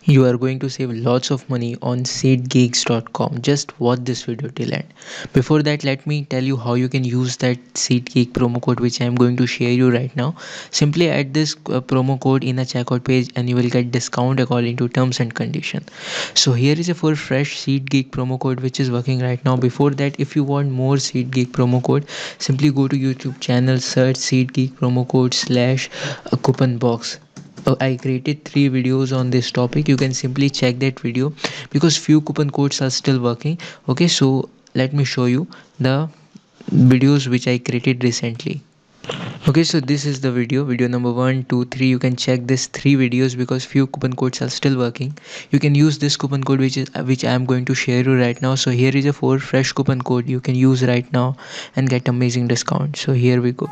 You are going to save lots of money on SeatGeeks.com. Just watch this video till end. Before that, let me tell you how you can use that SeatGeek promo code which I am going to share you right now. Simply add this promo code in a checkout page and you will get discount according to terms and condition. So here is a full fresh SeatGeek promo code which is working right now. Before that, if you want more SeatGeek promo code, simply go to YouTube channel, search SeatGeek promo code slash coupon box. I created 3 videos on this topic. You can simply check that video because few coupon codes are still working. Okay, so let me show you the videos which I created recently. Okay, so this is the video number 1, 2, 3. You can check this 3 videos because few coupon codes are still working. You can use this coupon code which I am going to share you right now. So here is a 4 fresh coupon code you can use right now and get amazing discount. So here we go.